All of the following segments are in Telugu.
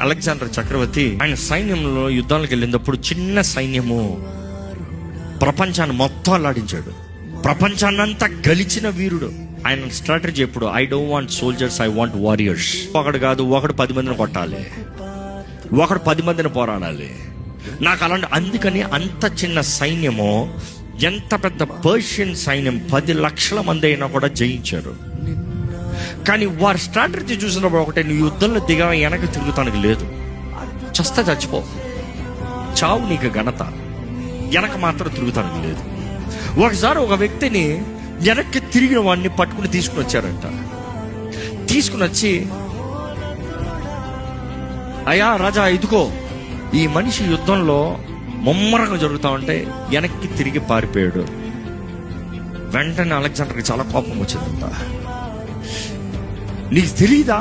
అలెగ్జాండర్ చక్రవర్తి ఆయన సైన్యంలో యుద్ధాలకు వెళ్ళినప్పుడు చిన్న సైన్యము ప్రపంచాన్ని మొత్తం అల్లాడించాడు. ప్రపంచాన్నంతా గెలిచిన వీరుడు. ఆయన స్ట్రాటజీ ఎప్పుడు, I don't want soldiers, I want warriors. ఒకడు కాదు, ఒకడు 10 మందిని కొట్టాలి, ఒకడు 10 మందిని పోరాడాలి. నాకు అలాంటి, అందుకని అంత చిన్న సైన్యము, ఎంత పెద్ద పర్షియన్ సైన్యం 10 లక్షల మంది అయినా కూడా జయించారు. కానీ వారి స్ట్రాటజీ చూసినప్పుడు ఒకటే, నువ్వు యుద్ధంలో దిగా వెనక్కి తిరుగుతానికి లేదు, చస్తా చచ్చిపో, చావు నీకు ఘనత, వెనక మాత్రం తిరుగుతానికి లేదు. ఒకసారి ఒక వ్యక్తిని వెనక్కి తిరిగిన వాడిని పట్టుకుని తీసుకుని వచ్చారంట. తీసుకుని వచ్చి, అయ్యా రాజా ఇదిగో, ఈ మనిషి యుద్ధంలో ముమ్మరంగా జరుగుతా ఉంటే వెనక్కి తిరిగి పారిపోయాడు. వెంటనే అలెగ్జాండర్కి చాలా కోపం వచ్చిందంట. నీకు తెలీదా,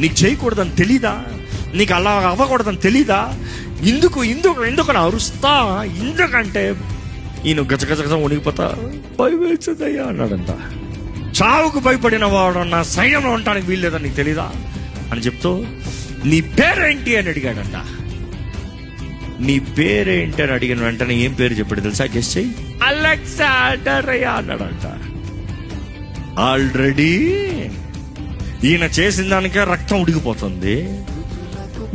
నీకు చేయకూడదని తెలీదా, నీకు అలా అవ్వకూడదని తెలీదా, ఇందుకు ఇందుకు ఎందుకని అరుస్తా, ఎందుకంటే ఈయన గజగజ ఉనిగిపోతా, భయవేసిందయ్యా అన్నాడంట. చావుకు భయపడిన వాడు నా సైన్యంలో ఉండటానికి వీల్లేదని నీకు తెలీదా అని చెప్తూ, నీ పేరేంటి అని అడిగాడంట. నీ పేరేంటి అని అడిగిన వెంటనే ఏం పేరు చెప్పాడు తెలుసా? గెస్ చెయ్యి. అలెగ్జాండర్ అయ్యా అన్నాడంట. ఆల్రెడీ ఈయన చేసిన దానికే రక్తం ఉడికిపోతుంది,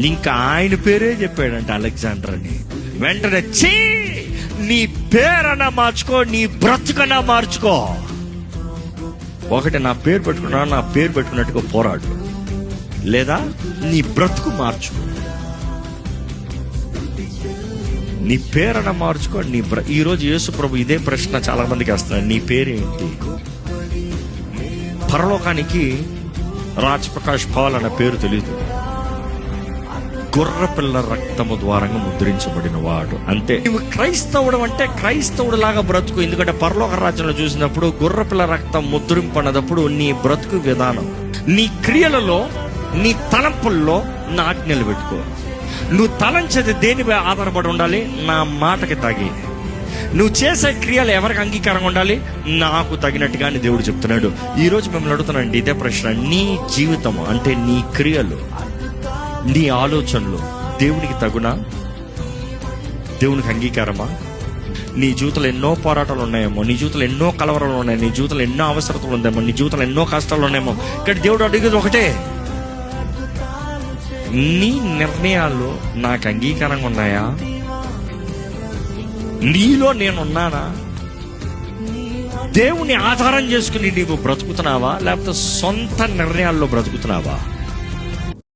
ఇంకా ఆయన పేరే చెప్పాడంట అలెగ్జాండర్ అని. వెంటనే చీ, నీ పేరన్నా మార్చుకో, నీ బ్రతుకన్నా మార్చుకో. ఒకటి, నా పేరు పెట్టుకున్నా, నా పేరు పెట్టుకున్నట్టుగా పోరాడు, లేదా నీ బ్రతుకు మార్చుకో. నీ పేరన్నా మార్చుకో, నీ ఈరోజు యేసు ప్రభు ఇదే ప్రశ్న చాలా మందికి వేస్తున్నాడు, నీ పేరేంటి? పరలోకానికి రాజ్ ప్రకాష్ పాల్ అన్న పేరు తెలియదు, గొర్రెపిల్ల రక్తము ద్వారంగా ముద్రించబడిన వాడు, అంతే. నువ్వు క్రైస్తవుడు అంటే క్రైస్తవుడు లాగా బ్రతుకు. ఎందుకంటే పరలోక రాజ్యంలో చూసినప్పుడు గొర్రెపిల్ల రక్తం ముద్రింపన్నప్పుడు నీ బ్రతుకు విధానం, నీ క్రియలలో, నీ తలంపుల్లో నా ఆజ్ఞలు పెట్టుకో. నువ్వు తలంచేది దేనిపై ఆధారపడి ఉండాలి? నా మాటకి తగి. నువ్వు చేసే క్రియలు ఎవరికి అంగీకారంగా ఉండాలి? నాకు తగినట్టుగా అని దేవుడు చెప్తున్నాడు. ఈరోజు మిమ్మల్ని అడుగుతున్నాండి ఇదే ప్రశ్న, నీ జీవితం అంటే నీ క్రియలు, నీ ఆలోచనలు దేవునికి తగునా? దేవునికి అంగీకారమా? నీ జీవితంలో ఎన్నో పోరాటాలు ఉన్నాయేమో, నీ జీవితంలో ఎన్నో కలవరాలు ఉన్నాయి, నీ జీవితంలో ఎన్నో అవసరతలు ఉందేమో, నీ జీవితంలో ఎన్నో కష్టాలు ఉన్నాయేమో. ఇక్కడ దేవుడు అడిగేది ఒకటే, నీ నిర్ణయాలు నాకు అంగీకారంగా ఉన్నాయా? నీలో నేనున్నానా? దేవుని ఆధారం చేసుకుని నీవు బ్రతుకుతున్నావా, లేకపోతే సొంత నిర్ణయాల్లో బ్రతుకుతున్నావా?